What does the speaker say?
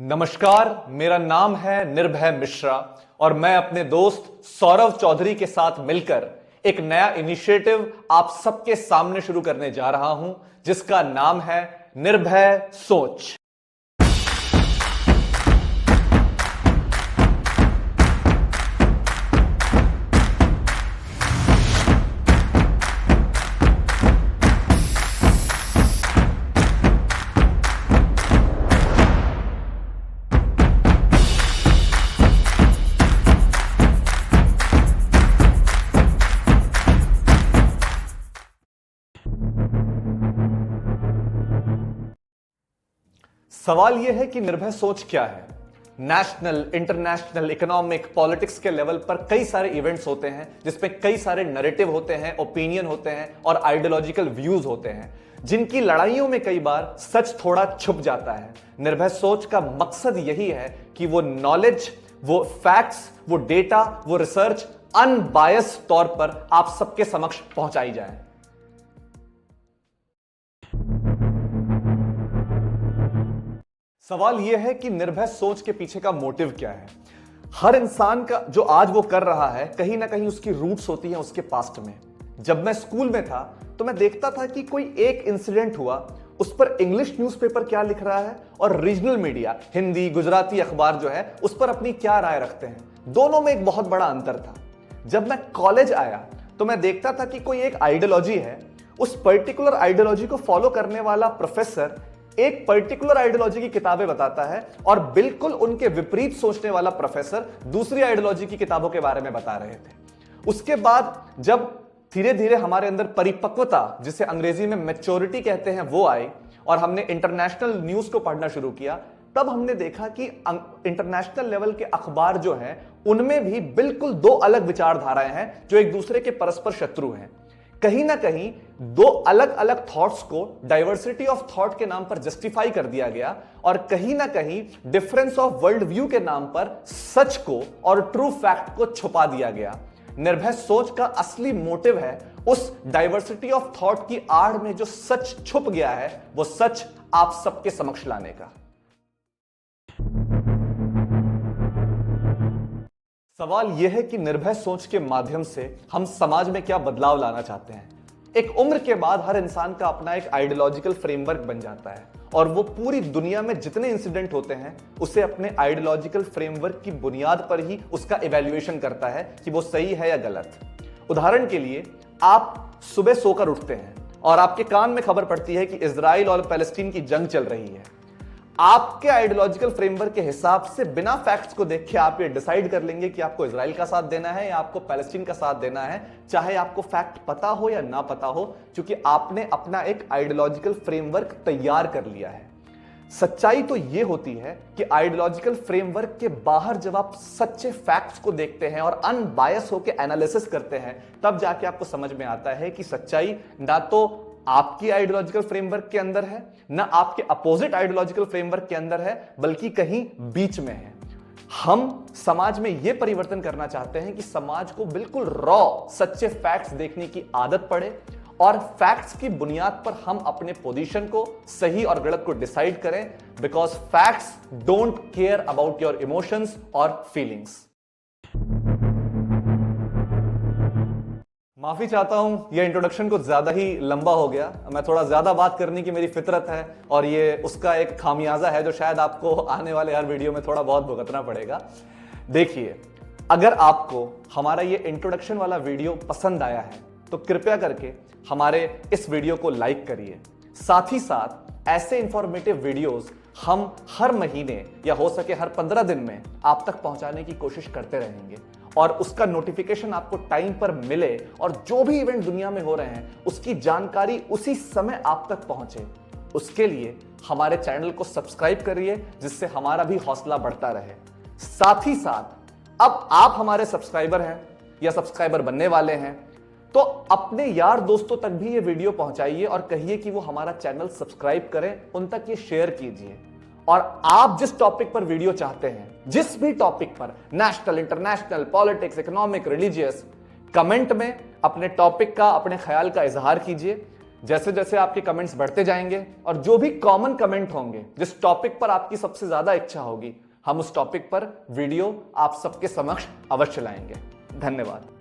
नमस्कार, मेरा नाम है निर्भय मिश्रा और मैं अपने दोस्त सौरव चौधरी के साथ मिलकर एक नया इनिशिएटिव आप सबके सामने शुरू करने जा रहा हूं, जिसका नाम है निर्भय सोच। सवाल यह है कि निर्भय सोच क्या है। नेशनल, इंटरनेशनल, इकोनॉमिक, पॉलिटिक्स के लेवल पर कई सारे इवेंट्स होते हैं जिसमें कई सारे नैरेटिव होते हैं, ओपिनियन होते हैं और आइडियोलॉजिकल व्यूज होते हैं, जिनकी लड़ाइयों में कई बार सच थोड़ा छुप जाता है। निर्भय सोच का मकसद यही है कि वो नॉलेज, वो फैक्ट्स, वो डेटा, वो रिसर्च अनबायस तौर पर आप सबके समक्ष पहुंचाई जाए। सवाल यह है कि निर्भय सोच के पीछे का मोटिव क्या है। हर इंसान का जो आज वो कर रहा है, कहीं ना कहीं उसकी रूट्स होती हैं उसके पास्ट में। जब मैं स्कूल में था तो मैं देखता था कि कोई एक इंसिडेंट हुआ, उस पर इंग्लिश न्यूज़पेपर क्या लिख रहा है और रीजनल मीडिया, हिंदी, गुजराती अखबार जो है उस पर अपनी क्या राय रखते हैं। दोनों में एक बहुत बड़ा अंतर था। जब मैं कॉलेज आया तो मैं देखता था कि कोई एक आइडियोलॉजी है, उस पर्टिकुलर आइडियोलॉजी को फॉलो करने वाला प्रोफेसर एक पर्टिकुलर आइडियोलॉजी की किताबें बताता है और बिल्कुल उनके विपरीत सोचने वाला प्रोफेसर दूसरी आइडियोलॉजी की किताबों के बारे में बता रहे थे। उसके बाद जब धीरे धीरे हमारे अंदर परिपक्वता, जिसे अंग्रेजी में मैच्योरिटी कहते हैं, वो आई और हमने इंटरनेशनल न्यूज को पढ़ना शुरू किया, तब हमने देखा कि इंटरनेशनल लेवल के अखबार जो हैं उनमें भी बिल्कुल दो अलग विचारधाराएं हैं जो एक दूसरे के परस्पर शत्रु हैं। कहीं ना कहीं दो अलग अलग थॉट्स को डाइवर्सिटी ऑफ थॉट के नाम पर जस्टिफाई कर दिया गया और कहीं ना कहीं डिफरेंस ऑफ वर्ल्ड व्यू के नाम पर सच को और ट्रू फैक्ट को छुपा दिया गया। निर्भय सोच का असली मोटिव है उस डाइवर्सिटी ऑफ थॉट की आड़ में जो सच छुप गया है, वो सच आप सबके समक्ष लाने का। सवाल यह है कि निर्भय सोच के माध्यम से हम समाज में क्या बदलाव लाना चाहते हैं। एक उम्र के बाद हर इंसान का अपना एक आइडियोलॉजिकल फ्रेमवर्क बन जाता है और वो पूरी दुनिया में जितने इंसिडेंट होते हैं उसे अपने आइडियोलॉजिकल फ्रेमवर्क की बुनियाद पर ही उसका इवैल्यूएशन करता है कि वो सही है या गलत। उदाहरण के लिए, आप सुबह सोकर उठते हैं और आपके कान में खबर पड़ती है कि इजराइल और पैलेस्टीन की जंग चल रही है। आपके आइडियोलॉजिकल फ्रेमवर्क के हिसाब से बिना फैक्ट्स को देख के आप ये डिसाइड कर लेंगे कि आपको इजराइल का साथ देना है या आपको पैलेस्टीन का साथ देना है, चाहे आपको फैक्ट पता हो या ना पता हो, क्योंकि आपने अपना एक आइडियोलॉजिकल फ्रेमवर्क तैयार कर लिया है। सच्चाई तो ये होती है कि आइडियोलॉजिकल फ्रेमवर्क के बाहर जब आप सच्चे फैक्ट्स को देखते हैं और अनबायस होकर एनालिसिस करते हैं, तब जाके आपको समझ में आता है कि सच्चाई ना तो आपकी आइडियोलॉजिकल फ्रेमवर्क के अंदर है, ना आपके अपोजिट आइडियोलॉजिकल फ्रेमवर्क के अंदर है, बल्कि कहीं बीच में है। हम समाज में यह परिवर्तन करना चाहते हैं कि समाज को बिल्कुल रॉ सच्चे फैक्ट्स देखने की आदत पड़े और फैक्ट्स की बुनियाद पर हम अपने पोजीशन को, सही और गलत को डिसाइड करें, because facts don't care about your emotions और फीलिंग्स। माफी चाहता हूं, यह इंट्रोडक्शन कुछ ज्यादा ही लंबा हो गया। मैं थोड़ा ज्यादा बात करने की मेरी फितरत है और ये उसका एक खामियाजा है जो शायद आपको आने वाले हर वीडियो में थोड़ा बहुत भुगतना पड़ेगा। देखिए, अगर आपको हमारा ये इंट्रोडक्शन वाला वीडियो पसंद आया है तो कृपया करके हमारे इस वीडियो को लाइक करिए। साथ ही साथ ऐसे इंफॉर्मेटिव वीडियोस हम हर महीने या हो सके हर 15 दिन में आप तक पहुंचाने की कोशिश करते रहेंगे और उसका नोटिफिकेशन आपको टाइम पर मिले और जो भी इवेंट दुनिया में हो रहे हैं उसकी जानकारी उसी समय आप तक पहुंचे। उसके लिए हमारे चैनल को सब्सक्राइब करिए, जिससे हमारा भी हौसला बढ़ता रहे। साथ ही साथ अब आप हमारे सब्सक्राइबर हैं या सब्सक्राइबर बनने वाले हैं, तो अपने यार दोस्तों तक भी ये वीडियो पहुंचाइए और कहिए कि वो हमारा चैनल सब्सक्राइब करें, उन तक ये शेयर कीजिए। और आप जिस टॉपिक पर वीडियो चाहते हैं, जिस भी टॉपिक पर, national, international, politics, economic, religious, comment में अपने टॉपिक का, अपने ख्याल का इजहार कीजिए। जैसे जैसे आपके कमेंट्स बढ़ते जाएंगे और जो भी कॉमन कमेंट होंगे, जिस टॉपिक पर आपकी सबसे ज्यादा इच्छा होगी, हम उस टॉपिक पर वीडियो आप सबके समक्ष अवश्य लाएंगे। धन्यवाद।